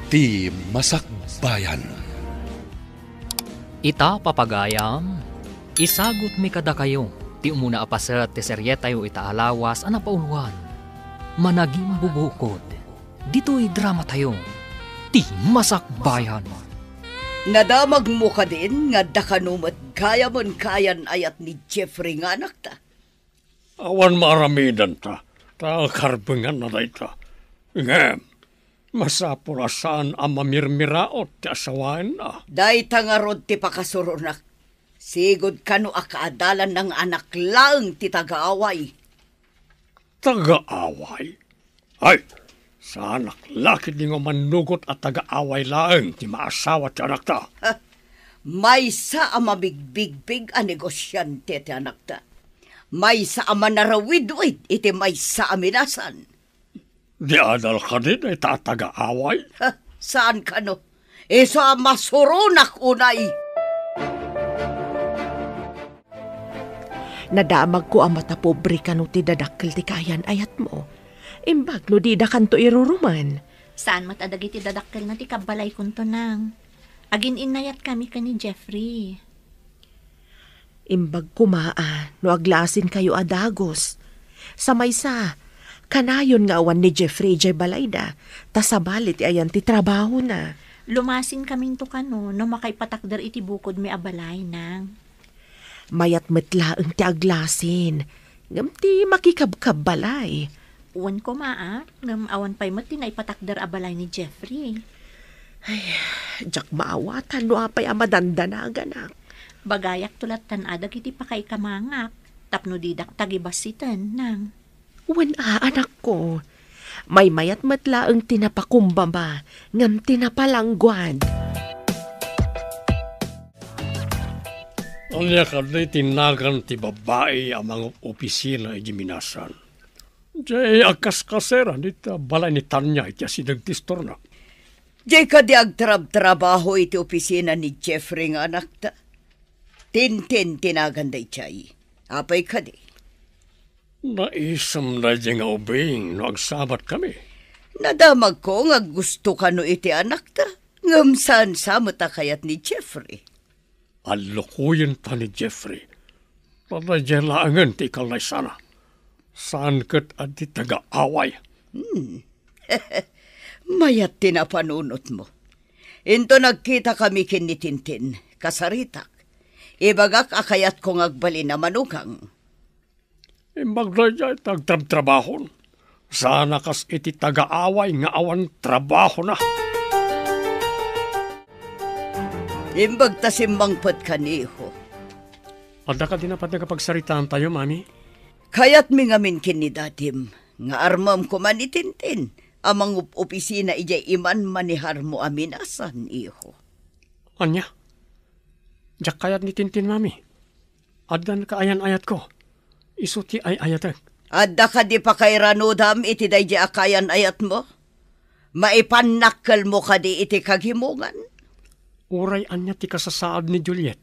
Ti Masakbayan. Ita papagayam, isagot mi kada kayo, ti umuna apaset ti seryetayo ita alawas ana pauluan. Managing bubukod, dito'y drama tayo, ti Masakbayan. Nadamag mo ka din, nga dakanumat kaya mon kayan ayat ni Jeffrey nga anak ta. Awan maramidan ta, karbengan na ta. Ngem, masapurasan ang mamirmiraot ti asawain na. Day tangarod ti pakasurunak. Sigod kano akaadalan ng anak lang ti tagaaway. Tagaaway? Ay, sa anak laki di nga manugot at tagaaway lang ti maasawa ti anak ta. May sa ama bigbigbig a negosyante ti anak ta. May sa ama narawid-wid iti may sa aminasan. Di adal ka din ay tatagaaway? Saan ka no? Sa masurunak unay. Nadamag ko ang mata pobre ka no ti dadakkel ti kayan ayat mo. Imbag no di da kanto iruruman. Saan matadagi ti dadakkel na ti kabalay kunto nang. Agin inayat kami ka ni Jeffrey. Imbag kumaa no aglasin kayo adagos. Sa maysa, kanayon nga awan ni Jeffrey J. Balayda, tasabalit ayan ti trabaho na. Lumasin kaming to kano no makaipatakder iti bukod may abalay nang. Mayat metlaeng ti aglasin, ngam ti makikabkab balay. Uwan ko maa, ngam awan pa'y mati na ipatakder abalay ni Jeffrey. Ay, jak maawatan no apay amadandanagan ak. Bagayak tulat tanadag iti pakaikamangak, tapno didak tagibasitan nang. Uwan anak ko, may mayat matlaeng tinapakumbaba, ngam tinapalangguan. Anya ka di tinagan ti babae ang mga opisina ay giminasan. Jay akas-kaseran iti balay ni Tanya iti asidagtistor na. Jay ka di agtrab-trabaho iti opisina ni Jeffrey nga anak ta. Tintin tinaganday chay. Apay ka di. Naisam na di nga ubing no agsabat kami. Nadamag ko nga gusto ka no iti anak ta. Ngam saan sa mata kayat ni Jeffrey. Alukuyin ta ni Jeffrey. Padadyalangan ti ikalay sana. Saan kat at ti taga-away? Mayat tinapanunot mo. Into nagkita kami kin ni Tintin, kasaritak. Ibagak akayat kong agbali na manukang. Imbagdaya tagtrabahon. Sana kas iti taga-away nga awan trabaho na. Imbag tasimbangpot kaniho. Ada ka din na pagsaritaan tayo, mami? Kayat mi ngamin kin ni datim, nga armam ko man ni Tintin. Amang opisina ijay iman manihar mo aminasan, iho. Anya? Diyak kayat ni Tintin, mami. Addan ka ayan-ayat ko. Isuti ay ayatag. Adda ka di pa kay ranudam iti day di akayan ayat mo? Maipanakkel mo ka di iti kaghimungan? Uray anya ti kasasaad ni Juliet.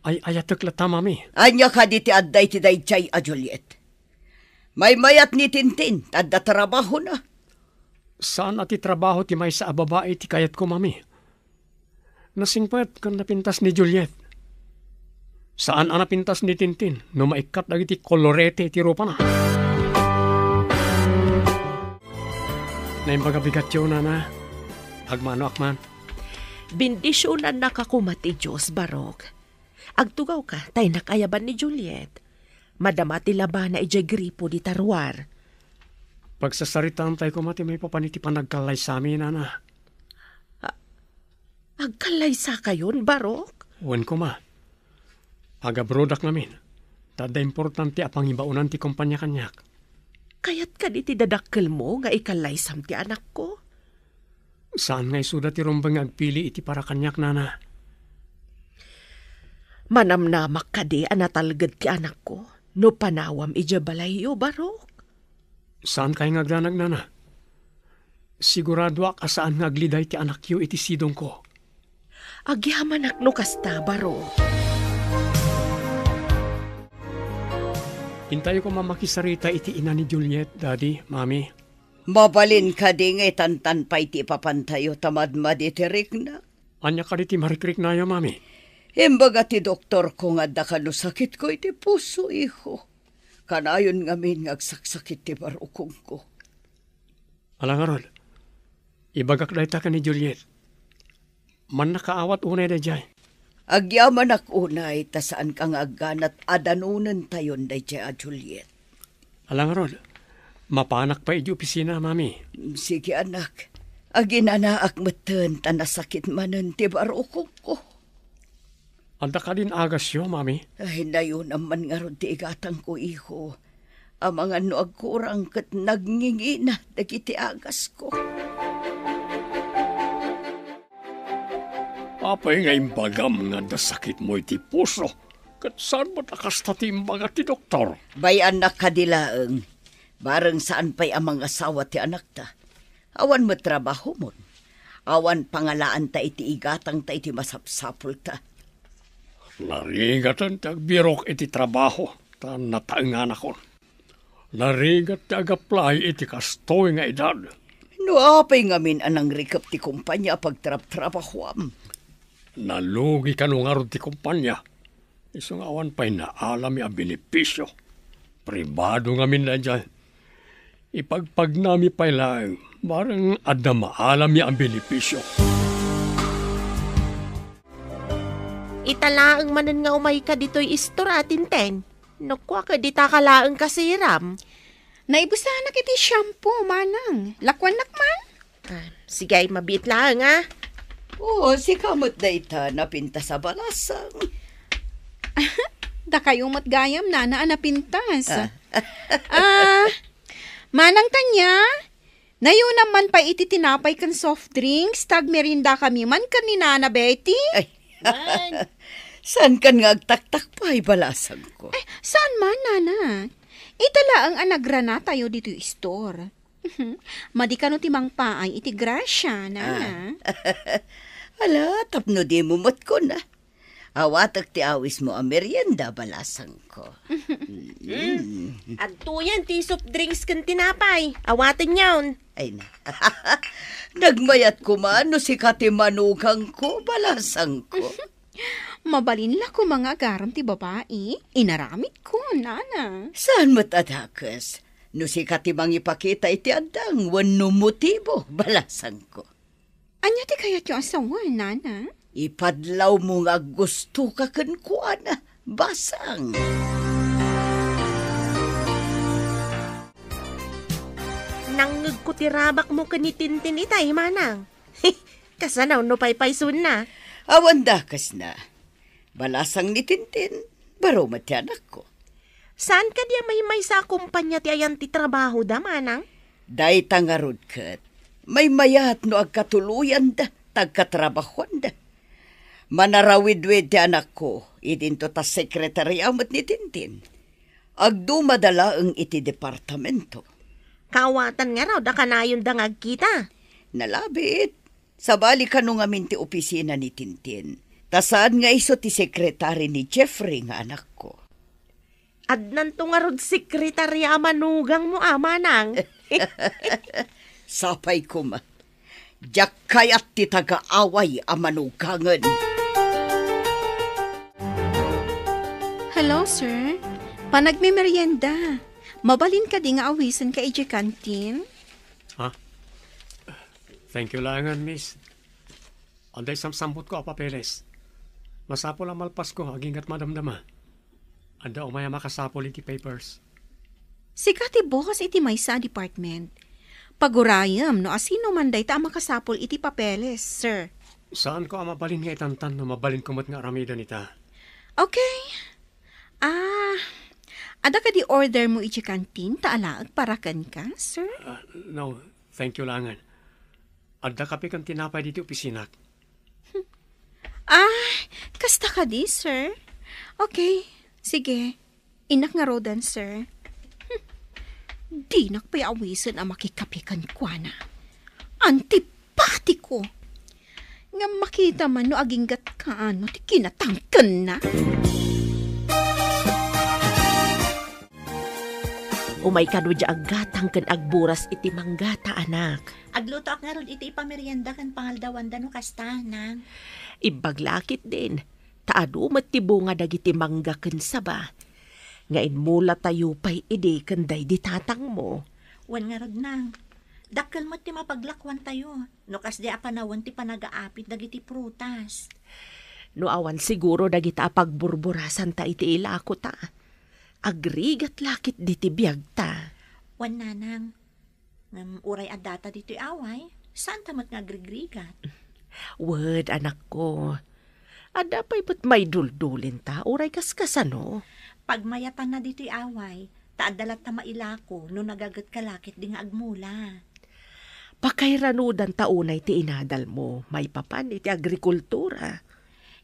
Ay ayatag lata, mami. Anya ka di ti adday ti day jay a Juliet. May mayat ni Tintin, adda trabaho na. Saan ati trabaho ti may sa babae ti kayat ko, mami? Nasingpet kan napintas ni Juliet. Saan ang napintas ni Tintin no maikat dagiti kolorete ti rupa na? Naimbagabigat yun na. Agmano akman. Bindisyonan na kakumati Diyos, Barok. Agtugaw ka, tay nakayaban ni Juliet. Madamati laban na ijay gripo di tarwar. Pagsasaritaan tayo kumati may papaniti panagkalay sa amin, Ana. Agkalay sa kayon, Barok? Uwan ko ma. Agabrodak namin. Tada importante apang ibaunan ti kumpanya-kanyak. Kayat ka di ti dadakkel mo nga ikalay sam ti anak ko? Saan nga isuda ti rumbang agpili iti para kanyak, Nana? Manamnamak ka di anatalgad ti anak ko. No panawam ijabalayo, Barok. Saan kayo ngagdanag, Nana? Sigurado ak asaan nga agliday ti anak yu iti sidong ko. Agyaman ak no kasta, Barok. Hintayo ko mamakisarita iti ina ni Juliet, Daddy, Mami. Mabalin ka di ngay tantan pa iti papantayo tamad-mad itirik na. Anya ka di ti marikrik na ya, mami. Imbaga ti doktor ko nga da ka no sakit ko iti puso, iho. Kanayon nga min ngagsaksakit ti barukong ko. Alang arol, ibagak dahi ta ka ni Juliet. Man nakaawat unay da jay. Agyaman ak unay, ta saan kang agganat adanunan tayon da jay a Juliet. Alang arol, mapanak pa iti opisina, mami. Sige anak, aginanaak matan ta nasakit manan ti barukong ko. Anda ka din agas yo, mami. Ay, nayon naman nga ron ti igatang ko, iho. Ang mga noag kurang kat nagngingi na dagiti agas ko. Apay nga imbagam nga dasakit mo iti puso. Kat saan mo nakasta ti imbaga ti doktor? Bayan na kadilaeng, bareng saan pa'y ang mga asawa ti anak ta. Awan mo trabaho mo. Awan pangalaan ta iti igatang ta iti masapsapul ta. Narigatan ti agbirok iti trabaho, ta nataengan ako. Narigat ti agaplay iti kastoy nga edad. No apay ngamin anang rikap ti kumpanya pagtrap-trabahoam. Nalugi ka nung arod ti kumpanya. Isang awan pa'y naalami ang benepisyo. Pribado ngamin na dyan. Ipagpag nami pa'y lang, barang adna maalami ang benepisyo. Italaang manan nga umay ka dito'y istoratin ten. Nukwa ka di takalaang kasiram. Naibusahan na kiti shampoo, manang. Lakwan nakman? Sige ay mabit lang Oo, si kamot da ita napinta sa balasang. Da kayong matgayam na napintas. Manang tanya, nayo naman pa iti tinapay kan soft drinks, tag merinda kami man kan ni Nana Betty. Ay, saan kan nga agtaktak pa ay balasang ko? Saan man, Nana? Itala ang anagrana tayo dito store. Madi ka no timang paay iti grasya, Nana. Ala, tapno di mo mat ko na. Awatak ti awis mo ang merienda, balasang ko. Agtuyan ti soft drinks kan tinapay. Awatin yawn. Ay na. Nagmayat ko man no si katimanukang ko, balasang ko. Mabalin la ko mga garam ti babae. Inaramit ko, Nana. Saan mo't adakas? No si katimang ipakita iti adang, wano motibo, balasang ko. Anya ti kayat yung asawa, Nana? Ipadlaw mo nga gusto ka kankuana, basang. Nangag ko tirabak mo kanitintin itay, manang. Kasanaw no paypaysun na. Awan dakas na. Balasang ni Tintin, baro matyanak ko. Saan ka diya may sa kumpanya ti ayan ti trabaho da, manang? Day tangarod kat. May mayat no agkatuluyan da, tagkatrabahuan da. Manarawid-wid ti anak ko, idinto ta sekretaryamat ni Tintin. Agdumadala ang iti departamento. Kawatan nga raw, da kanayon da ngagkita. Nalabit. Sabali ka nung amin ti opisina ni Tintin. Tasaan nga iso ti sekretary ni Jeffrey nga anak ko. Adnan to nga rod sekretarya manugang mo, manang. Sapay ko ma. Diyak kayat ti taga-away amanugangan. Hello, sir. Panagmimerienda. Mabalin ka di nga awisan ka iti kantin? Ha? Thank you langan, miss. Anday samsambot ko a papeles. Masapol ang malpas ko, agingat madamdama. Anda umaya makasapol iti papers. Sikat ti boss iti may sa department. Pagurayam no asino man day ta makasapol iti papeles, sir. Saan ko ang mabalin nga itantan no mabalin ko mat nga aramida nita? Okay. Ada ka di order mo iti kantin taalaag parakan ka, sir? No, thank you langan. Adda kapi kang tinapay dito opisina. Kasta ka di, sir? Okay, sige. Inak nga rodan, sir. Di nakpayawisan ang makikapikan kwa na. Antipatiko. Nga makita man no aginggat ka ano, ti kinatangkan na. Umay kano dya aggatang kan agburas iti manggata anak. Agluto ak nga rod iti ipamerienda kan pangaldawan da no kasta, nang. Ibaglakit din. Taado ti bunga dagiti mangga ken saba. Ngain mula tayo pa'y ide kanday di tatang mo. Wan nga rod, nang. Dakkel mo ti mapaglakwan tayo. No kas di apanawan ti panagaapit dagiti prutas. No awan siguro dagita pagburburasan ta iti ilako ta. Agrigat lakit diti biyag ta. Wan nanang. Uray at data dito away. Saan tamat nga agrigrigat? Word, anak ko. Ada pa'y ba't may duldulin ta? Uray kaskasano? Pagmayatan na dito away, taadalat na mailako no nagagat kalakit di nga agmula. Pakairanudan taunay ti inadal mo. May papan iti agrikultura.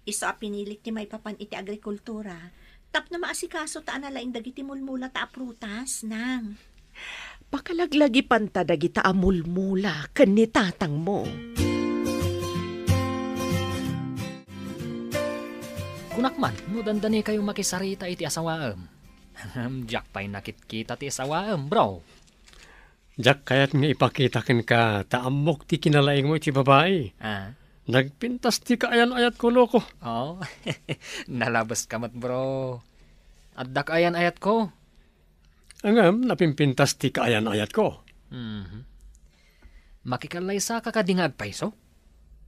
Iso a pinilik ti may papan iti agrikultura. Tap na maasikaso ta analaing dagiti mulmula ta prutas, nang. Pakalaglagi panta dagita amulmula ken ni tatang mo. Kunakman, no dandani kayo makisarita iti asawaem. Jack pa'y nakitkita ti asawaem, bro. Jack, kayat nga ipakitakin ka, taamok ti kinalaing mo iti babae. Nagpintas ti kaayan-ayat ko, loko. Oh, nalabas kamat, bro. At dak-ayan-ayat ko. Angam, napimpintas ti kaayan-ayat ko. Makikalay sa kakadingag paiso?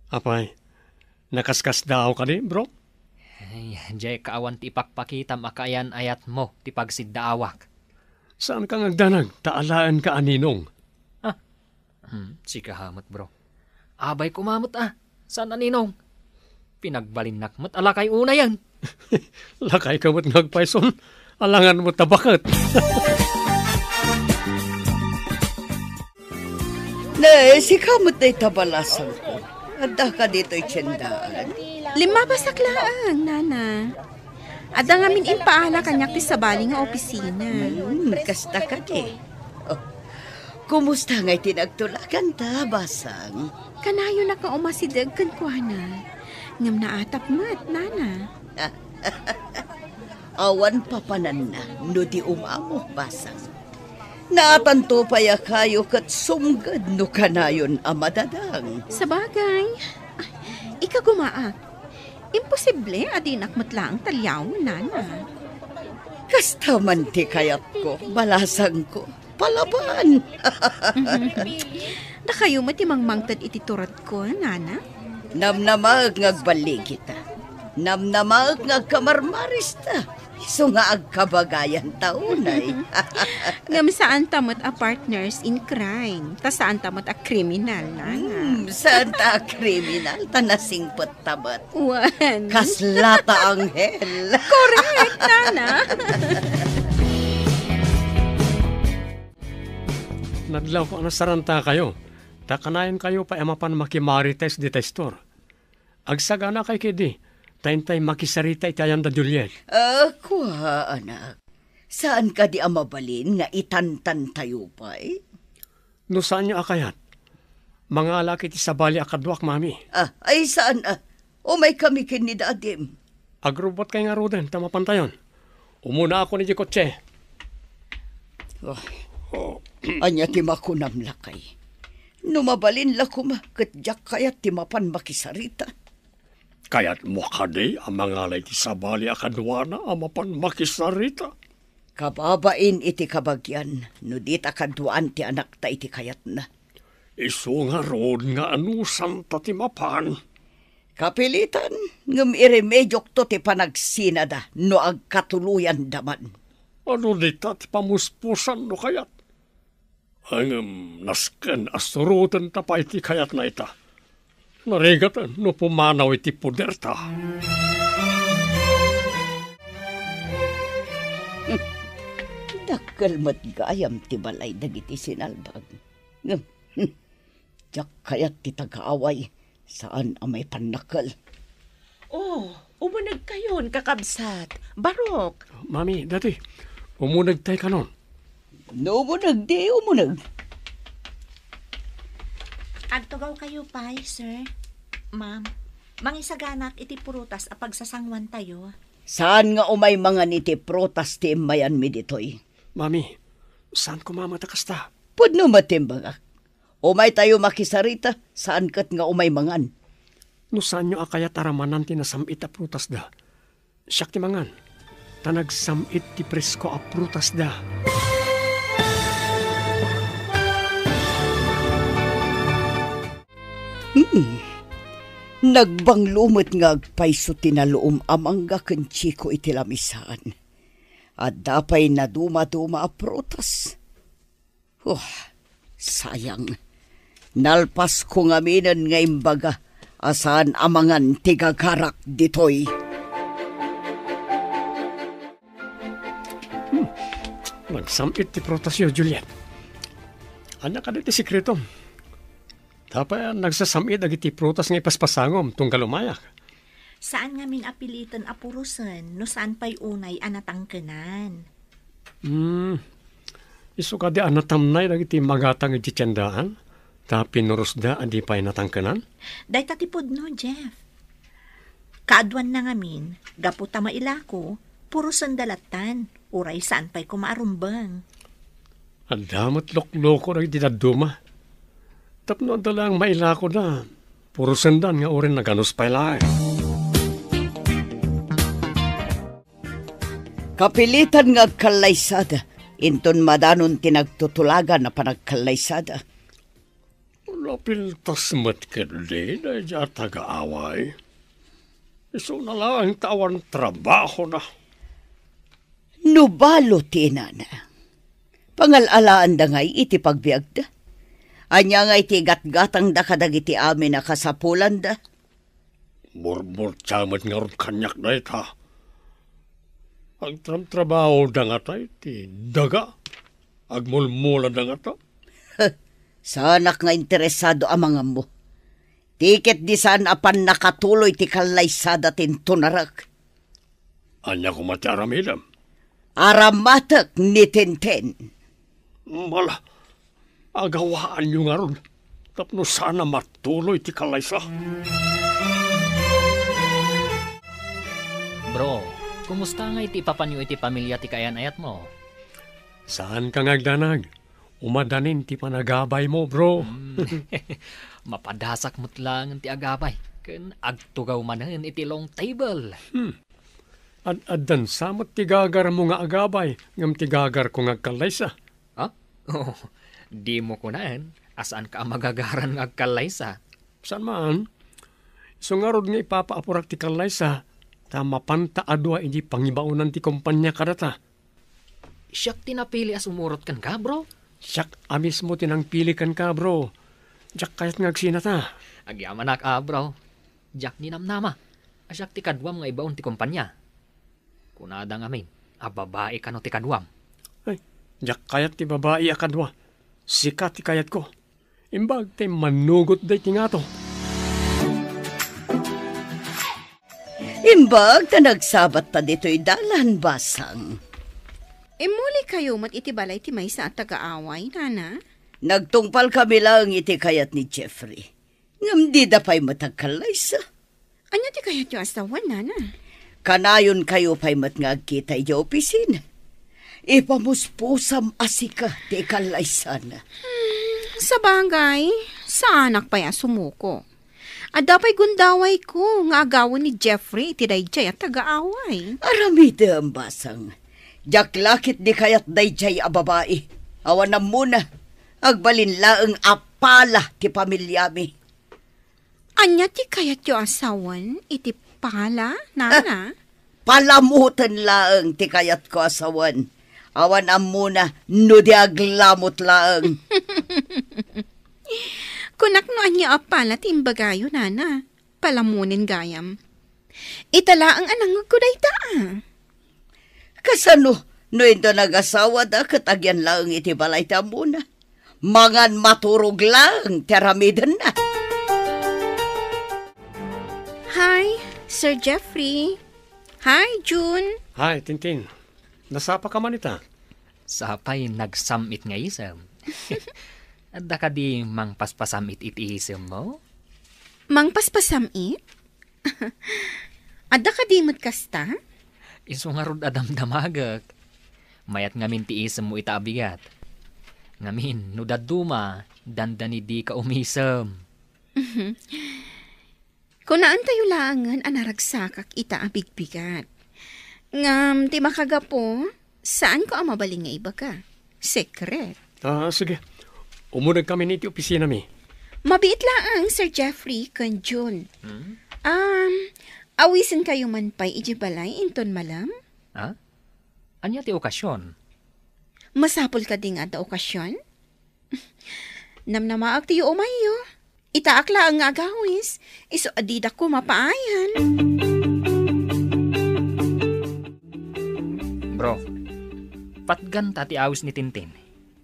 Apay, nakaskas daw ka di, bro? Ay, jay kaawan ti ipakpakita makayan-ayat mo, ti pagsiddaawak. Saan ka ngagdanag? Taalaan ka aninong. Sikahamot, bro. Abay kumamot Saan aninong? Pinagbalinnak mo't alakay una yan. Lakay ka mo't ngagpaison. Alangan mo tabakat. Si kamot na itabalasan ko. Ada ka dito'y tiyendaan. 5 basaklaan, nana. Ada nga min impaala kanyak ti sabali nga opisina. Kasta ka di. Oh, kumusta nga'y tinagtulakan ta, basang? Kanayo na ka umasidag kan kuana. Ngam naatap mat, nana. Awan papanan na, no di umamo, basang. Naatanto paya kayo kat sumgad no kanayon amadadang. Sabagay, ikagumaak. Imposible adinak matlaang talyaw, nana. Kasta man ti kayat ko, balasang ko, palaban. Da kayo matimangmangtad iti turat ko, nana. Namnamag ngagbalik kita. Namnamag ngagkamarmaris ta. So nga agkabagayan taunay. Ngam saan tamot a partners in crime. Ta saan tamot a kriminal, nana. Saan ta kriminal? Tanasingpot tabat. Wan. Kaslata anghel. Correct, nana. Naglaw ko saranta kayo. Takanayan kayo pa emapan makimarites di testor. Agsagana kay kidi. Taintay makisarita itayan da Juliet. Kuha, anak. Saan ka di amabalin nga itantan tayo pa'y? No saan niya akayat? Mga alaki ti sabali akadwak, mami. Ay saan may kami kin ni dadim. Agrobot kay nga roden, tamapantayon. Umuna ako ni Jikotse. Anya ti makunam lakay. Numabalin lakuma, katjak kayat ti mapan makisarita. Kaya't mo kadi ang mga alay ti sabali akadwana amapan makisarita. Kababain iti kabagyan, no dit akadwaan ti anak ta iti kayat na. Iso nga roon nga anusan ta ti mapan. Kapilitan, ngam iremedyok to ti panagsinada no agkatuluyan daman. Ano dita ti pamuspusan no kayat? Hangam nasken asurutan ta pa iti kayat na ita. Narigatan no pumanaw iti puder ta. Dakkel mat gayam ti balay dagiti sinalbag. Diyak kayat ti tagaaway. Saan amay panakal? Umunag kayon, kakabsat. Barok. Mami, dati, umunag tayo ka nun. No, umunag. Agtugaw kayo pa, sir. Ma'am, mangisaganak iti purutas a pagsasangwan tayo. Saan nga umay mga niti protas ti imayan mi ditoy? Mami, Saan ko mamatakasta? Pudno matimbang. Umay tayo makisarita, saan kat nga umay mangan. No saan nyo akaya taramanan ti nasamit a prutas da? Siyak ti mangan. Tanagsamit ti presko a prutas da. Nagbanglumot nga agpayso tinaloom amangga ken chiko iti lamisaan. At dapay na duma-duma a prutas. Sayang. Nalpas ko nga minan nga imbaga asan amangan tigagarak ditoy. Nagsamit ti prutas yo, Juliet. Anak ka ti sikreto. Tapay nagsasamit agiti prutas nga ipaspasangom tunggal umayak. Saan nga min apilitan apurusan no saan pa'y unay anatangkenan? Isu ka di anatamnay dagiti magatang iti tiyandaan. Ta pinurus da adi pa'y natangkenan? Day tatipod no, Jeff. Kaadwan na ngamin, gaputa mailako, purusan dalatan, uray saan pa'y kumaarumbang. Adamot lokloko na iti daduma. Tapno dalang mailako na, purusan dan nga orin naganos pa'y lae. Kapilitan nga kalaysada, inton madanon tinagtutulagan na panagkalaysada. Lapiltas mat kedi na dya taga-away. Iso na lang tawan trabaho na. Nubalo tinana. Pangalalaan da ngay iti pagbiag da. Anya nga iti gatgatang da kadagiti amin na kasapulan da. Burbur tsamat nga ron kanyak na ita. Ang trabaho da nga tayo iti daga. Agmulmula da nga ta. Sanak nga interesado amang mo. Tiket di saan apan nakatuloy ti kalaysada tintunarak. Anya ko mati aramidam. Aramatak ni Tintin. Mala, agawaan nyo nga ron. Tapno sana matuloy ti kalaysa. Bro, kumusta nga iti papanyo iti pamilya ti kayan-ayat mo? Saan ka ngagdanag? Umadanin ti panagabay mo, bro. Mapadasak mo't lang ti agabay. Ken agtugaw manen iti long table. Ad-adan samot ti gagar mo nga agabay. Ngam ti gagar ko ngagkalaysa. Ha? Oh, di mo kunaen. Asaan ka magagaran ng agkalaysa? Saan man? So nga rod nga ipapaapurak ti kalaysa. Tama panta adwa iti pangibaunan ti kumpanya kadata. Siyak tinapili as umurot kan ka, bro? Siyak amis mo tinangpilikan ka, bro. Diyak kayat ngagsinata. Agyaman ak, bro. Diyak ninamnama. Asyak ti kadwam nga ibaon ti kumpanya. Kunada nga min, babae ka no ti kadwam. Ay, diyak kayat ti babae akadwa. Sikat ti kayat ko. Imbag ti manugot day ti nga to. Imbag ta nagsabat ta dito'y dalan basang. Muli kayo mat iti balay ti maysa at taga-away, nana? Nagtungpal kami lang iti kayat ni Jeffrey. Ngam di da pa'y matagkalaysa. Anya ti kayat yung asawan, nana? Kanayon kayo pa'y matngagkita yung opisina. Ipamuspusam asika ti kalaysan. Sa bagay, sa anak pa'y asumuko. Ada pa'y gundaway ko nga agawon ni Jeffrey iti dayjay at taga-away. Aramida ang basang. Jaklakit di kayat dayjay a babae. Awan na muna. Agbalin laeng apala ti pamilyami. Anya ti kayat yung asawan iti pala, nana? Palamutan laeng ti kayat ko asawan. Awan am muna, no di aglamot laeng. Kunak no anya apala ti imbagayo, nana. Palamunin gayam. Itala ang anang kuday ta. Kasano, no ito nag-asawa da katagyan laeng iti balay ta muna. Mangan maturog lang, teramidan na. Hi, Sir Jeffrey. Hi, June. Hi, Tintin. Nasapa ka man ita? Sapay nagsamit nga isam. Adda ka di mang paspasamit iti isam mo? Mang paspasamit? Adda ka di mo't kasta? Iso nga rod adam damagak. Mayat nga min ti isam mo ita abigat. Ngamin, no daduma, dandani di ka umisem. Kung naan tayo langan, anaragsakak ita ang bigbigat. Ngam, ti makagapo, saan ko ang mabaling nga iba ka? Secret. Sige. Umunag kami ni iti opisina mi. Mabiit laang, Sir Jeffrey, kan June. Awisin kayo man pa'y ijibalay inton malam? Ha? Anya ti okasyon? Masapol ka din nga da okasyon? Namnamaag tiyo umayo. Itaakla ang agawis. Iso adida ko mapaayan. Bro, patgan tati awis ni Tintin.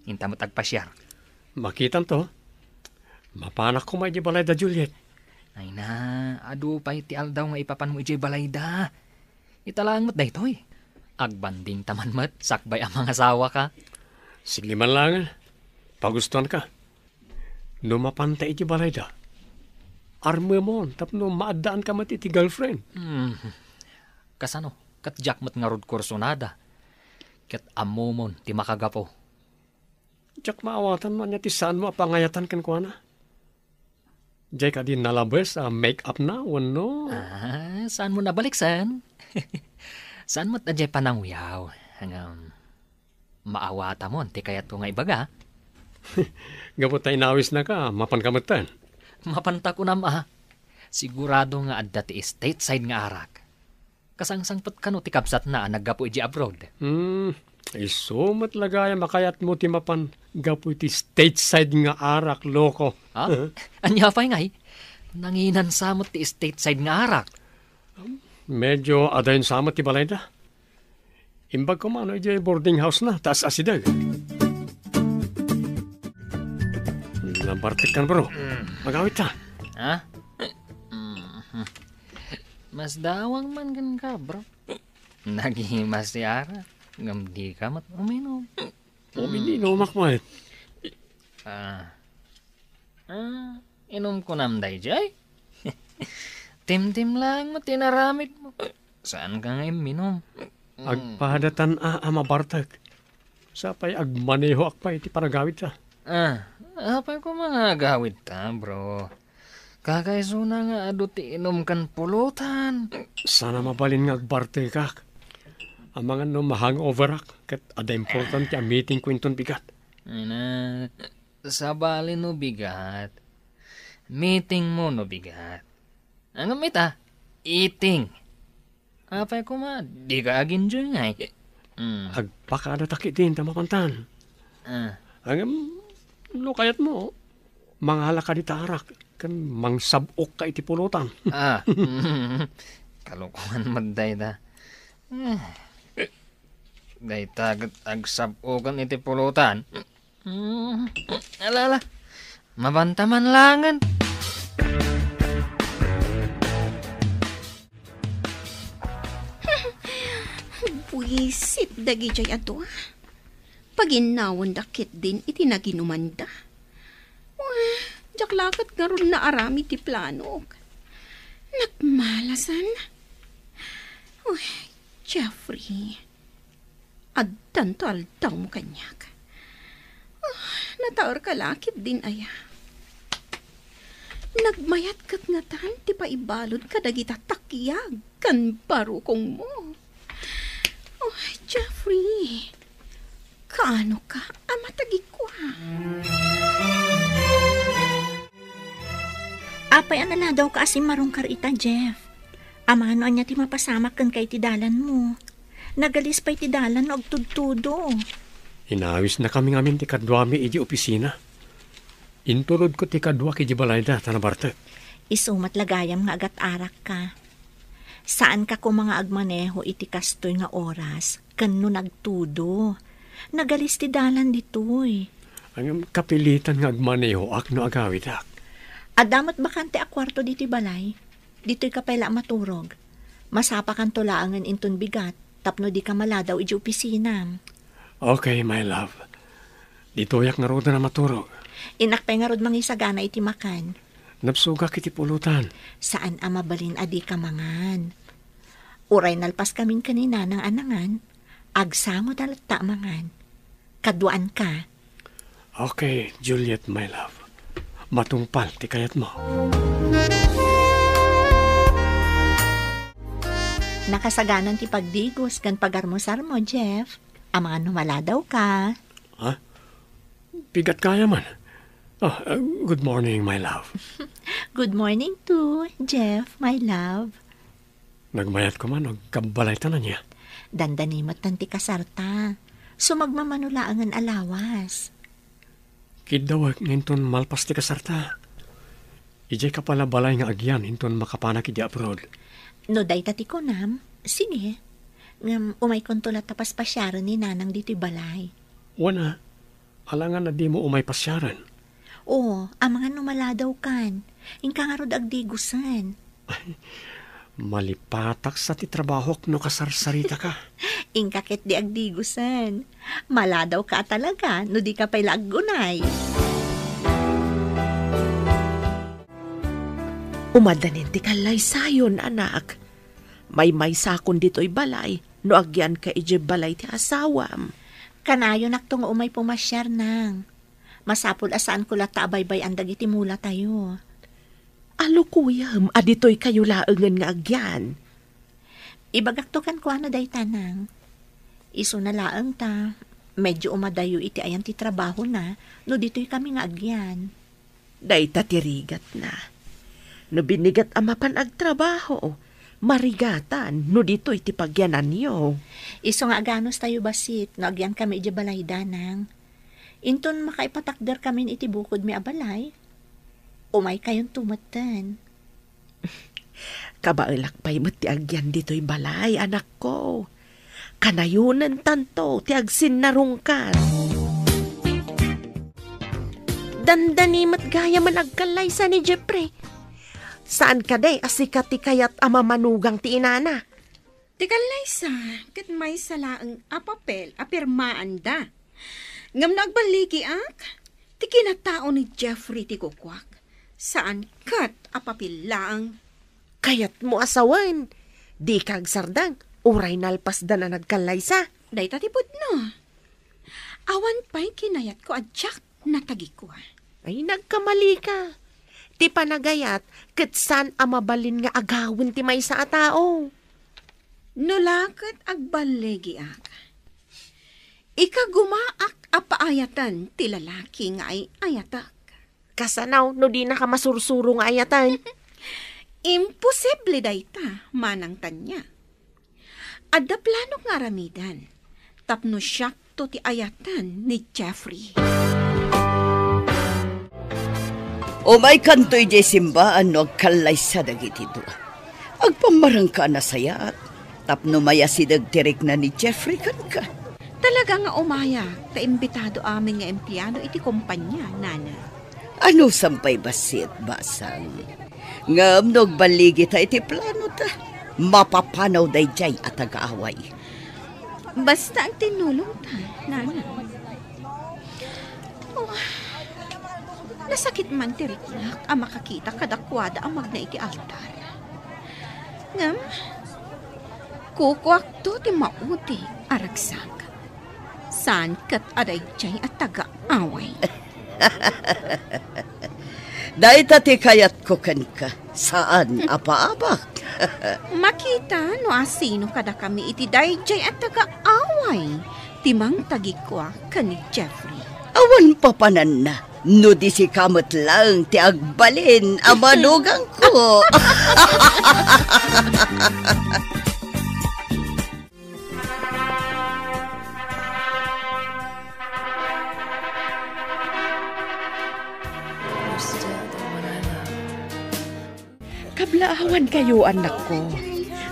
Intamot agpasyar. Makitan to. Mapanak ko may balay da Juliet. Ay na, adu pa iti aldaw nga ipapan mo iti balay da. Italangot da ito'y. Agbanding taman mat, sakbay ang mga asawa ka. Sige man lang. Pagustuhan ka. No mapanta iti balay da. Arme mo, tapno maadaan ka mat iti girlfriend. Kasano, kat jakmat nga rod kursonada. Kat amomon, ti makagapo. Diyak maawatan man niya ti saan mo apangayatan kan ko na. Diyak ka din nalabes make-up na, no? Saan mo nabalik, san? Saan mo't adjay panangwiyaw? Hanggang maawata mo, ti kayat ko nga ibaga. Gabot tayo nawis na ka, mapan kamatan. Mapanta ko na sigurado nga adda ti stateside nga arak. Kasangsangpat ka no ti kapsat na naggapo iji abroad. Iso matlagaya makayat mo ti mapan gapo ti stateside nga arak, loko. Ha? Anya pa'y ngay? Nanginan samot ti stateside nga arak. Medyo adayin samot ti balay da. Imbag ko mano iji boarding house na, taas asidag. Lambartik kan bro. Magawit ta. Ha? Mas dawang man gan ka, bro. Naghimas ti arak. Ngamdi ka mat uminom. Umininom mo eh. Inom ko namday, jay. Tim-tim lang mo, tinaramid mo. Saan ka ngayon minom? Agpadatan mabartag. Sapay agmaneho akpay iti paragawit ta. Apay ko mga gawid ta, bro. Kakaiso na nga ado ti inom kan pulutan. Sana mabalin nga agbarte ka. Ang mga no mahang-over ak. Kat ada important ti meeting ko inton bigat. Ay na, sabali no bigat. Meeting mo no bigat. Ang gamit eating. Apay ko di ka agin dyan nga. Agpakada takit din tamapantan. Ang kayat mo, manghala ka di tarak. Kan mangsabok ka iti pulutan. Kalukuhan magday da. Day tagat agsabokan iti pulutan. Alala, mabantaman langan. Buisit dagi jay ato. Paginawan dakit din iti naginumanda. Jaklakat nga ron na arami ti plano. Nagmalasan. Jeffrey. Addan to aldaw mo kanyak. Nataor ka lakit din aya. Nagmayat kat nga tan ti paibalod ka dagita takyag kan barukong mo. Jeffrey. Kaano ka? Amatagi ko Apay anala daw ka asim marong karita, Jeff. Amano anya ti mapasamak kan kay tidalan mo. Nagalis pa'y tidalan og tudtudo. Inawis na kami ngamin ti kadwa mi iji opisina. Intulod ko ti kadwa ki balay da tanabartek. Isumat lagayam nga agat arak ka. Saan ka ko mga agmaneho iti kastoy nga oras kanno nagtudo. Nagalis ti dalan ditoy. Ang kapilitan nga agmaneho ak no agawid ak. Adamat bakante a kwarto diti balay. Dito'y kapela maturog. Masapa kan tulaangan inton bigat. Tapno di ka maladaw iji opisina. Okay, my love. Dito yak nga roda na maturog. Inakpay nga rod mangisagana iti makan. Napsuga kiti pulutan. Saan amabalin adi ka mangan? Uray nalpas kamin kanina ng anangan. Agsamo dalata mangan. Kaduan ka. Okay, Juliet, my love. Matungpal, ti kayat mo. Nakasaganan ti pagdigos kan pagarmusar mo, Jeff. Ang mga numala daw ka. Ha? Bigat kaya man. Good morning, my love. Good morning too, Jeff, my love. Nagmayat ko man, kabalay tanan niya. Dandanimot tanti kasarta. Sumagmamanula ang alawas. Kidawag nginton malpas ti kasarta. Ijay ka pala balay nga agyan hinton makapanak iti abroad. No day tati ko nam, sige. Ngam umay kontulat tapas pasyaran ni nanang dito'y balay. Wana, alangan na di mo umay pasyaran. Oo, ang mga numala daw kan. Ingka nga rod agdigusan. Malipatak sa ti trabahok no kasarsarita ka. Ingkakit di agdigusan. Mala daw ka talaga, no di ka pa'y lagunay. Umadanin ti kalay sayon, anak. May sakon dito'y balay, no agyan ka ije balay ti asawam. Kanayo nakto nga umay pumasyar nang. Masapul asaan ko lata abaybay ang dagiti mula tayo. Alo kuyam, adito'y kayo laengan nga agyan. Ibagaktokan ko ano day tanang. Iso na laeng ta. Medyo umadayo iti ayan ti trabaho na, no dito'y kami nga agyan. Day tatirigat na. No binigat amapan agtrabaho, marigatan, no dito'y ti pagyanan niyo. Iso nga aganos tayo basit, no agyan kami iti balay danang. Inton makaipatakder kami iti bukod mi abalay. Umay kayong tumatan. Kabailak pa'y ti agyan dito'y balay, anak ko. Kanayunan tanto, ti agsin narungkat. Dandanimat gaya man agkalay sa ni Jeffrey. Saan ka day asikat ti kayat amamanugang ti inana? Tikalay sa, kat may salaang apapel, apirmaan da. Ngam nagbaligi ak, ti kinatao ni Jeffrey ti kukwak. Saan kat apapil lang? Kayat mo asawan. Di kag sardang, uray nalpas da na nagkalay sa. Day tatipod no. Awan pa'y kinayat ko adyak na tagi ko. Ay, nagkamali ka. Ti panagayat, kat saan amabalin nga agawin ti may sa atao. Nulakot agbalegi ak. Ika gumaak apaayatan ti lalaki nga ay ayatak. Kasanaw, no di na ka masursuro nga ayatan. Imposible dayta, manang tanya. Adda plano nga ramidan, tapno siyak to ti ayatan ni Jeffrey. O may kantoy di simbaan no agkalay sa dagiti do. Agpamarang ka na sayaat, tapno maya sidagtirik na ni Jeffrey kan ka. Talaga nga umaya, taimbitado amin nga empleyado iti kumpanya, nana. Ano sampay basit, basang? Ngam baligi ta iti plano ta. Mapapanaw day jay at agaaway. Basta ang tinulong ta, nana. Oh, nasakit man tiriknak ang makakita kadakwada ang magna iti altar. Ngam, kukwak to ti mauti aragsak. Saan kat aday jay at taga-away? Dahil tati kayat ko kan ka, saan apaabak? Makita no asino kada kami iti dayjay at taga-away. Timang tagikwa ka ni Jeffrey. Awan papanan na, no di si kamot lang ti agbalin amanugang ko. Kablaawan kayo, anak ko.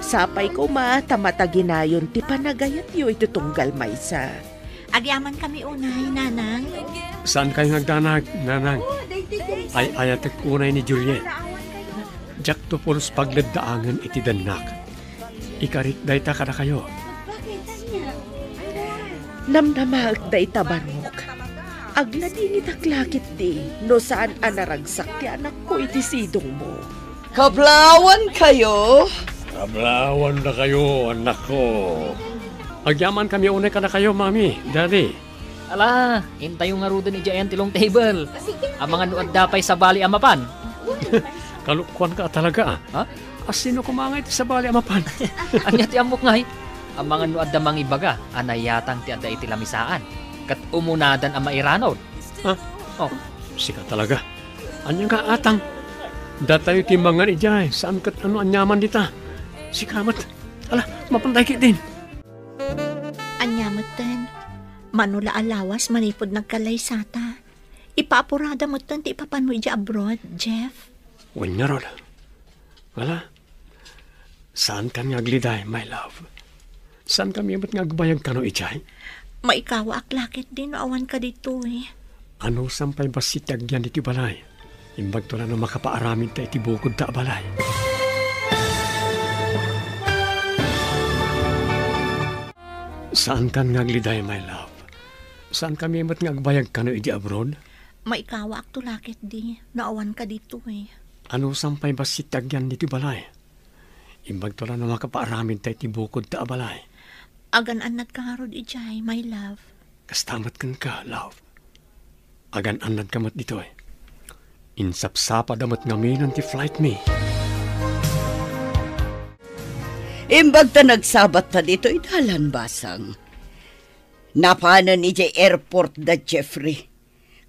Sapay ko tamataginayon ti panagayat yo itutunggal maysa. Agyaman kami unay, nanang. Saan kayo nagdanag, nanang? Ay ayatek unay ni Juliet. Jak to pulos pagladdaangan iti danak. Ikarit dayta kada kayo. Namnamaag dayta barok. Agladingit aklakit di, no saan anaragsak ti anak ko iti sidong mo. Kablawan kayo? Kablawan na kayo, anak ko. Agyaman kami unay ka na kayo, mami, daddy. Ala, hintayo nga rudo ni Jayan tilong table. Ang mga nuad dapay sa bali amapan. Kalukwan ka talaga. Ha? Asino kumangay ti sa bali amapan? Anya ti amok ngay. Ang mga nuad da mga ibaga, anayatang ti adda iti lamisaan. Kat umunadan ang mairanod. Ha? Oh, Sika talaga. Anya nga atang. Datayo timbangan ijay. Saan kat ano anyaman dita? Sikamat. Ala, mapantay kit din. Anyamot din. Manula alawas manipod nagkalaysata. Ipaapurada mo tan ti ipapanoy di abroad, Jeff. Wanya rod. Wala. Saan kan nga gliday, my love? Saan kami amat nga agbayag kano ijay? Maikawa aklakit din awan ka dito eh. Ano sampay basitag yan iti balay? Imbag to na makapaaramid ta iti bukod ta balay. Saan kan nga gliday, my love? Saan kami amat nga agbayag kano iti abroad? Maikawa aktulakit di. Naawan ka dito eh. Ano sampay basitag yan iti balay? Imbag to na makapaaramid ta iti bukod ta balay. Agan-anad ka harod ijay, my love. Kastamat kan ka, love. Agan-anad kamat dito eh. Insapsapa damat ngamin ti flight me. Imbag ta nagsabat ta dito, idalan basang. Napanan ni Jay airport da Jeffrey.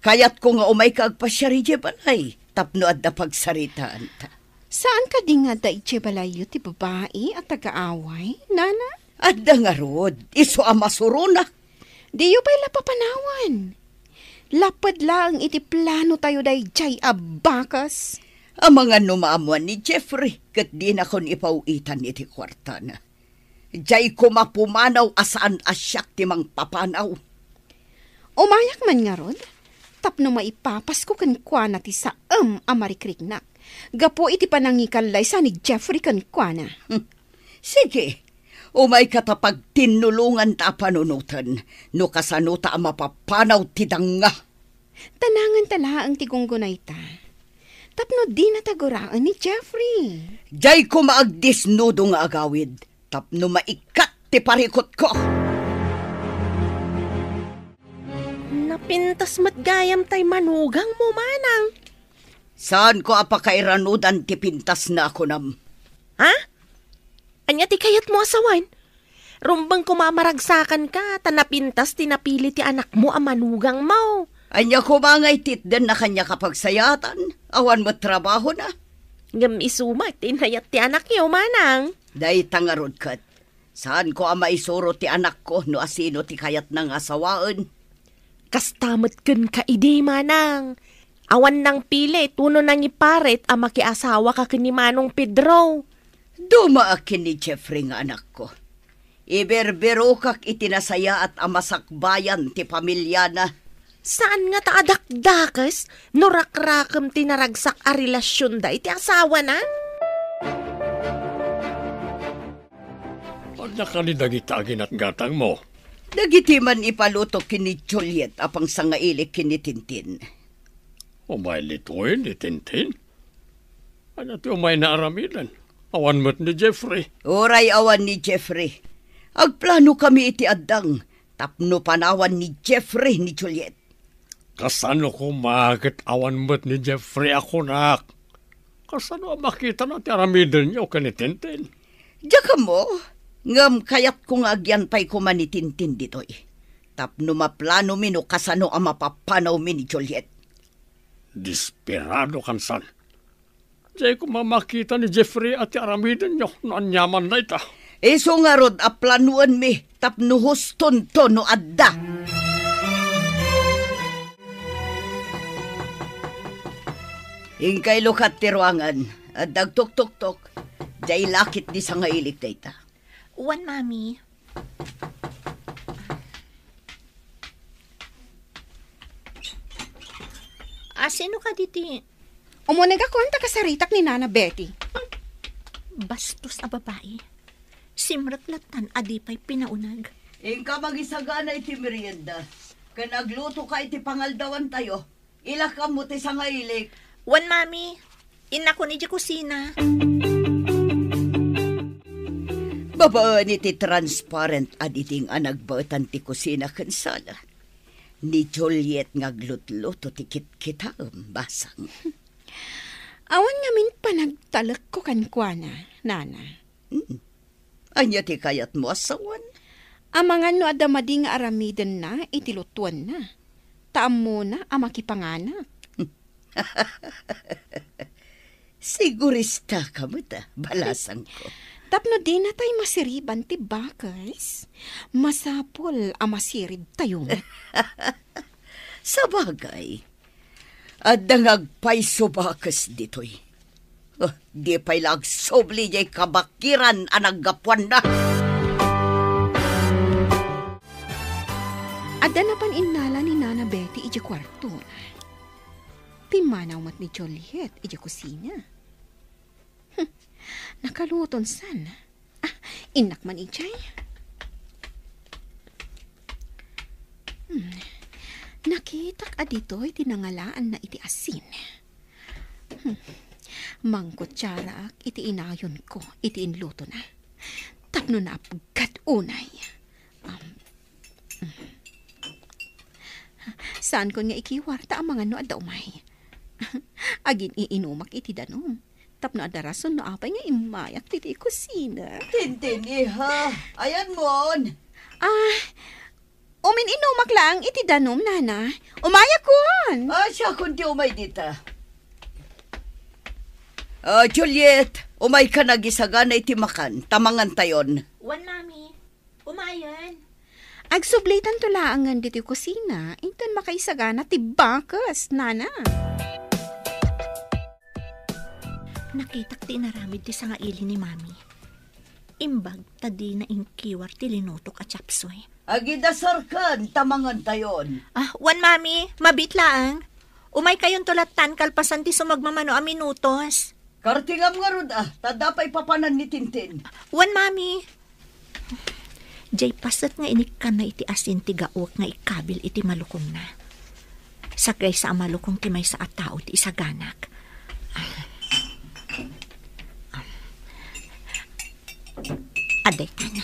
Kayat ko nga umay ka agpasyari Jay balay. Tapno at da pagsaritaan ta. Saan ka di nga da balay ti babae at taga-away, nana? At da nga rod, iso amasuruna. Di yu pa'y lapapanawan. Lapad lang iti plano tayo day jay abakas. Ang mga numaamuan ni Jeffrey, kat di na kon ipauitan iti kwarta na. Jay ko mapumanaw asaan asyak ti mang papanaw. Umayak man nga rod, tapno maipapas ko kan kwa na ti saam amarikrik-nak. Gapo iti panangikalay sa ni Jeffrey kan kwa na. Sige, umay katapag tinulungan ta panunutan, no kasano ta mapapanaw ti danga. Tanangan tala ang tigunggunay ta. Tapno di nataguraan ni Jeffrey. Jay ko maagdisnudo nga agawid, tapno maikat ti parikot ko. Napintas matgayam tay manugang mo, manang. Saan ko apakairanudan ti pintas na ako nam? Ha? Anya ti kayat mo asawan? Rumbang kumamaragsakan ka, tanapintas tinapili ti anak mo ang manugang mo. Anya ko mangay titden na kanya kapag sayatan. Awan mo trabaho na. Ngam isuma, tinayat ti anak niyo, manang. Day tangarod kat. Saan ko ang maisuro ti anak ko no asino ti kayat ng asawaan? Kastamot kun ka idi, manang. Awan nang pili, tuno nang iparet ang makiasawa ka kini Manong Pedro. Dumaakin ni Jeffrey nga anak ko. Iberbero kak itinasaya at amasakbayan ti pamilya na. Saan nga taadakdakas? Norak-rakam tinaragsak a relasyon da iti asawa na? Pag nakalidagitagin at gatang mo. Dagitiman ipaluto kini Juliet apang sangailik kini Tintin. Umay lituin ni Tintin. Ano ti umay naaramidan? Awan mo't ni Jeffrey. Oray awan ni Jeffrey. Agplano kami iti addang. Tapno panawan ni Jeffrey ni Juliet. Kasano ko makit awan mo't ni Jeffrey ako nak? Kasano makita na ti aramidan niyo ka ni Tintin? Diya mo, ngam kayat kong agyanpay ko man ni Tintin ditoy. Tapno maplano mi no kasano ang mapapanaw mi ni Juliet. Desperado kan san. Diya ko mamakita ni Jeffrey at ti aramidan niyo no anyaman na ita. Iso nga rod a planuan mi tapno huston to no adda. Ingkay lukat ti ruangan at dagtok-tok-tok. Jay lakit di sa ngailik dayta. Uwan, mami. Sino ka diti? Umunag ako ang takasaritak ni Nana Betty. Bastos a babae. Simratlatan adipay pinaunag. Ingka magisagana iti merienda. Kanagluto ka iti pangaldawan tayo. Ilakam mo ti sa ngailik. Uwan, mami. Ina ko ni di kusina. Babaan iti transparent aditing anagbatan ti kusina kansala. Ni Juliet ngaglutluto tikit kita basang. Awan ngamin panagtalak ko kankwana, nana. Anya ti kayat mo asawan? Amangan no adamading aramiden na, itilutuan na. Taam mo na, amakipanganak. Sigurista ka mo ta, balasang ko. Tapno din na tayo masiriban ti bakas. Masapol amasirib tayo. Sa bagay, at nangagpaiso bakas dito'y. Di pa'y lagsobli jay kabakiran anagapuan na. Ada na pan inala ni Nana Betty iji kwarto. Timanaw mat ni Juliet iji kusina. Nakaluton san. Inak man ijay. Nakitak adito'y tinangalaan na iti asin. Mangkutsara ak iti inayon ko, iti inluto na. Tapno na apagkat unay. Saan ko nga ikiwarta ang mga no adda umay? Agin iinumak iti danom. Tapno adarason no apay nga imayak titi kusina. Tintin, iha. Ayan mon. Umin inumak lang iti danom, nana. Umayak kon. Siya kundi umay dita. Juliet, umay ka nagisagana iti makan. Tamangan tayon. Wan, mami. Umayan. Agsublitan tulaangan diti kusina. Inton makaisagana ti bakas, nana. Nakitak ti naramid ti sanga ili ni mami. Imbag tadi na inkiwar ti linutok at chapsoy. Agidasarkan, tamangan tayon. Wan, mami. Mabitlaang. Umay kayon tulatan kalpasan ti sumagmamano a minutos. Kartingam nga rod tadapay papanan ni Tintin. Wan, mami. Jay pasat nga inikan na iti asin ti gaok nga ikabil iti malukong na. Sagay sa amalukong ti may sa atao ti isaganak. Aday ka na.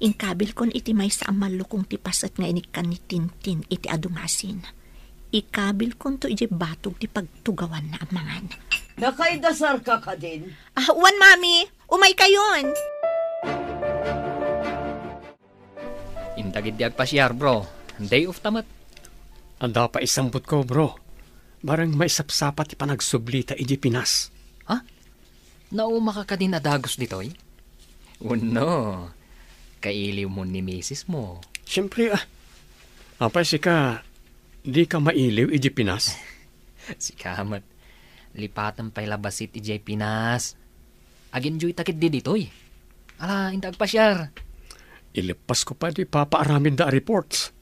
Inkabil kon iti may sa amalukong ti pasat nga inikan ni Tintin iti adungasin. Ikabil kon to iti batog ti pagtugawan na amangan. Nakaidasar ka din. Wan, mami. Umay kayon. Intagid di agpasyar, bro. Day of tamat. Anda pa isambot ko, bro. Barang may sapsapat ipanagsublita iji Pinas. Nauma ka din adagos ditoy? Uno. Kailiw mo ni misis mo. Siyempre, apay si ka, di ka mailiw iji Pinas. Si Kamat. Lipatan pa'y labasit iji Pinas. Aginjoy takit di ditoy. Ala, intag pasyar. Ilipas ko pa di papaaramin da reports.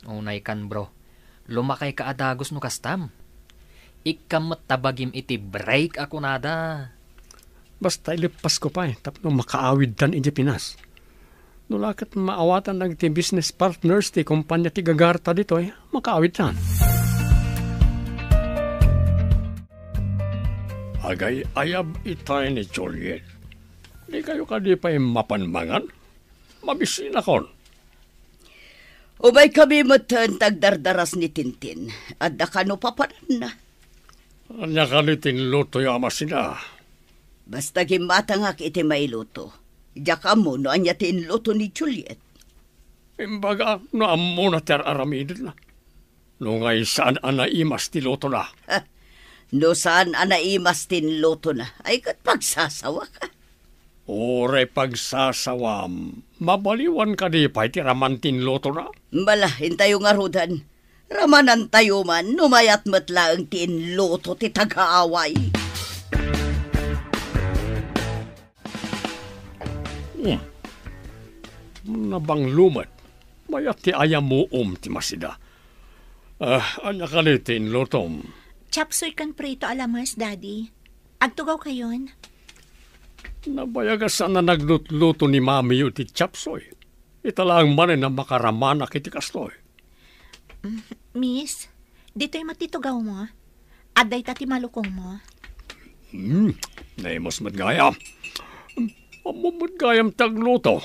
Unay kan, bro. Lumakay ka adagos no kastam. Ikamat tabagim iti break ako nada. Basta ilipas ko pa tapno makaawid dan iji Pinas. Nulakat maawatan ng ti business partners ti kumpanya ti Gagarta dito makaawid dan. Agay ayab itay ni Juliet. Di kayo ka di pa mapanmangan? Mabisin akon. Umay kami matan tagdardaras ni Tintin. At dakano papanan na. Anya kalitin luto yung ama sila. Basta gimatangak iti mailuto. Diyaka mo no anya tinluto ni Juliet. Imbaga no amo na ter aramidin na. No ngay saan anaimas ti luto na. No saan anaimas tinluto na. Ay kat pagsasawa ka. Ore pagsasawam. Mabaliwan ka di pa iti ramantin luto na. Balahin tayo nga rudan. Ramanan tayo man, numayat matla ang tinluto ti tagaaway. Nabang lumat. Mayat ti ayam mo ti masida. Anya kalitin lutom. Chapsoy kan prito alamas, daddy. Agtugaw kayon. Nabayagasan na naglutluto ni mami yu ti chapsoy. Italang manin na makaramanak iti kastoy. Miss, dito'y matitugaw mo. Aday tati malukong mo. Naimos matgayam. Amumagayam tagluto.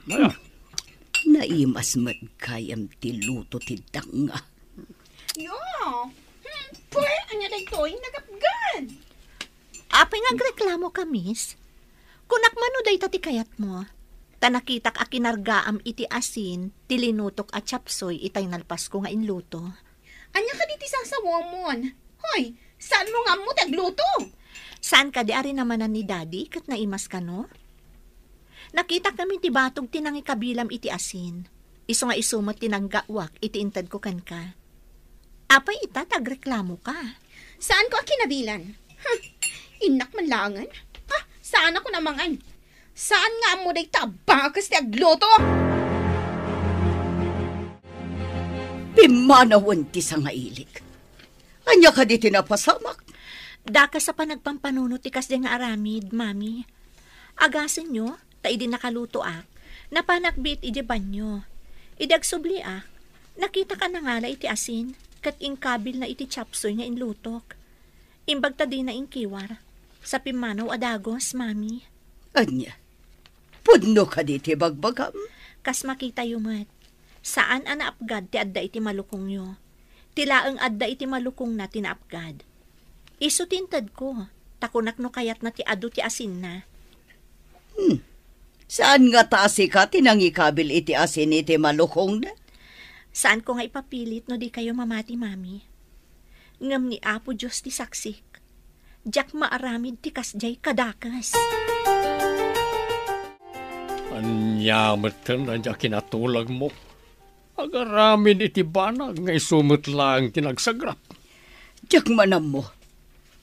Ayan. Naimas mat kayam ti luto ti danga. Yo, pwede anya daytoy nagapgan. Apay nga agreklamo ka, miss. Kunak mano dayta ti kayat mo. Tanakitak a kinargaam iti asin, tilinutok at chapsoy itay nalpas ko nga inluto. Anya ka diti sasawamon. Hoy, saan mo nga mo tagluto? Saan ka di ari namanan ni daddy kat naimas ka no? Nakita kami ti batog tinangi kabilam iti asin. Iso nga isumot tinanggawak iti intad ko kan ka. Apay ita tagreklamo ka. Saan ko akinabilan? Inak man langan. Saan ako namangan? Saan nga mo day tabakas ti agluto? Pimanawan ti sangailig. Anya ka di tinapasamak? Daka sa panagpampanunot ti kasde nga aramid, mami. Agasin nyo, ta idi nakaluto ak, napanakbit iti banyo. Idag subli ak, nakita ka na ngala iti asin, kat ingkabil na iti chapsoy nga inlutok. Imbag ta di na ingkiwar, sa pimanaw adagos, mami. Anya, pudno ka di ti bagbagam? Kas makita yumat, saan anaapgad ti adda iti malukong nyo? Tilaang adda iti malukong na tinaapgad. Isu tintad ko, takunak no kayat na ti adu ti asin na. Saan nga taasi ka tinangikabil iti asin iti malukong na? Saan ko nga ipapilit no di kayo mamati, mami? Ngam ni Apo Diyos ti saksik. Diyak maaramid ti kasjay kadakas. Anyamat ka na dya kinatulag mo. Agaramin iti banag nga isumot lang tinagsagrap. Diyak manam mo.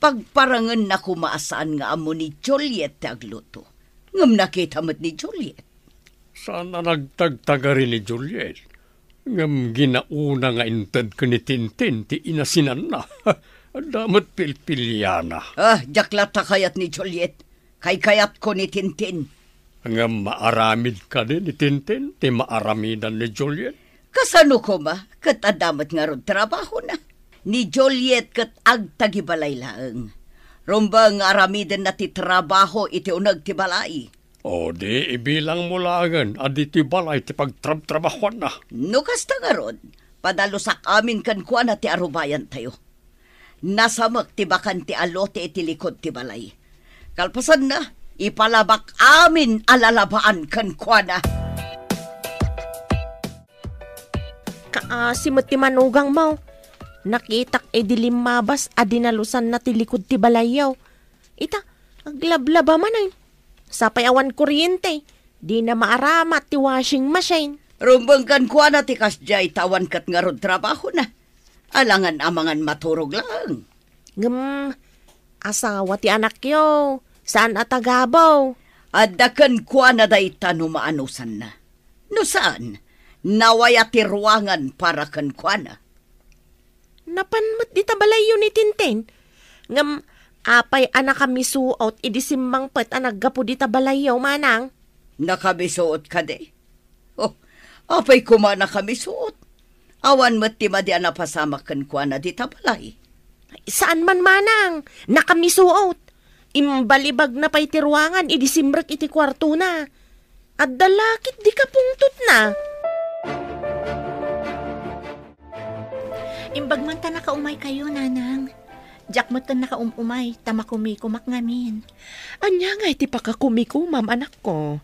Pagparangan na kumaasaan nga amo ni Juliet ti agluto. Ngam nakita mo't ni Juliet. Sana nagtagtagari ni Juliet. Ngam ginauna nga intad ko ni Tintin ti inasinan na. Damat pilpilyana. Diaklata kayat ni Juliet. Kayat ko ni Tintin. Ngam maaramid ka din ni Tintin, ti maaramidan ni Juliet. Kasano ko ma? Kat adamat nga ron trabaho na. Ni Juliet kat agtagibalay laeng. Rumba nga aramidan na ti trabaho iti unag ti balay. O di ibilang mo langan, adi ti balay ti pagtrab-trabahuan na. No kasta nga ron, padalusak amin kan kuha na ti arubayan tayo. Nasamak ti bakan ti alote iti likod ti balay. Kalpasan na, ipalabak amin alalabaan kan kuha na. Kaasimot ti manugang mo. Nakitak dilim mabas adinalusan na ti likod ti balayaw. Ita, aglablaba man ay. Sapay awan kuryente. Di na maaramat ti washing machine. Rumbang kan kuha na ti kasjay tawan kat nga ron trabaho na. Alangan amangan maturog lang. Asawa ti anak yo. Saan atagabaw? Adakan kuha na day tanumaanusan na. No saan? Nawaya ti ruangan para kan kuha na. Napanmat di tabalayo ni Tintin. Ngam, apay anak kami suot, idisimbang pat anaggapo di tabalayo, manang. Nakabisuot ka de. Oh, apay kumana kami suot. Awan mo't ti madi anapasamakan ko na di tabalay. Saan man, manang? Nakamisuot. Imbalibag na pa'y tiruangan, idisimbrek iti kwarto na. At dalakit di ka pungtot na. Imbag man ta nakaumay kayo, nanang. Diyak mo ta nakaumay, tamakumikumak ngamin. Anya nga iti pakakumikumam, anak ko.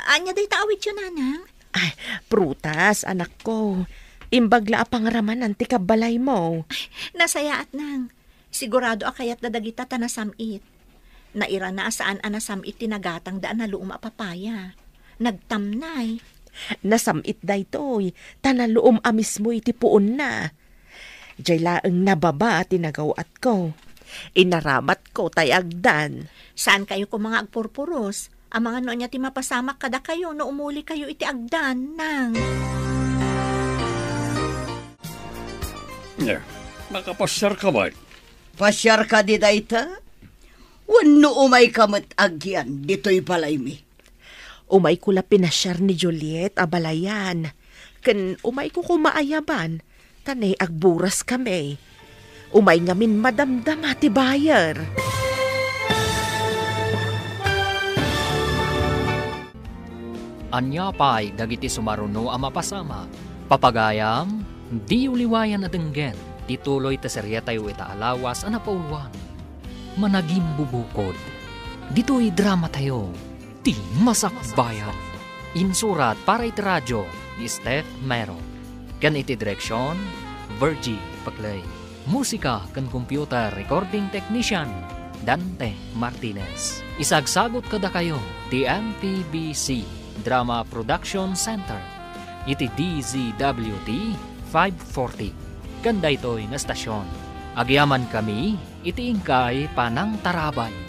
Anya day taawit yun, nanang? Ay, prutas, anak ko. Imbagla apangaraman anti kabalay mo. Ay, nasayaat nang. Sigurado akayat dadagita tanasamit. Naira na saan anasamit tinagatang daan na luum apapaya. Nagtamnay. Nasamit daytoy, tanaluom amis mo iti puon na. Diyay laeng nababa tinagawat ko. Inaramat ko tayagdan. Saan kayo ko mga agpurpuros? Ang mga noon niya ti mapasamak kada kayo no umuli kayo iti agdan nang. Nakapasyar ka ba? Pasyar ka di dayta? Wano umay kamat agyan, dito'y balay mi. Umay ko la pinasyar ni Juliet abalayan. Ken umay ko kumaayaban. Tanay agburas kami. Umay ngamin madamdam ati bayar. Anya pay dagiti sumaruno a mapasama. Papagayam, di uliwayan na denggen. Tituloy ta serya tayo itaalawas a napauluan. Managim bubukod. Dito'y drama tayo. Ti Masakbayan. Insurat para iti radyo ni Steph Mero. Kan iti direksyon, Virgie Paclay. Musika kan computer recording technician, Dante Martinez. Isagsagot kada kayo, ti MPBC Drama Production Center. Iti DZWT 540. Kanda ito'y nga stasyon. Agyaman kami, iti ingkay panang tarabay.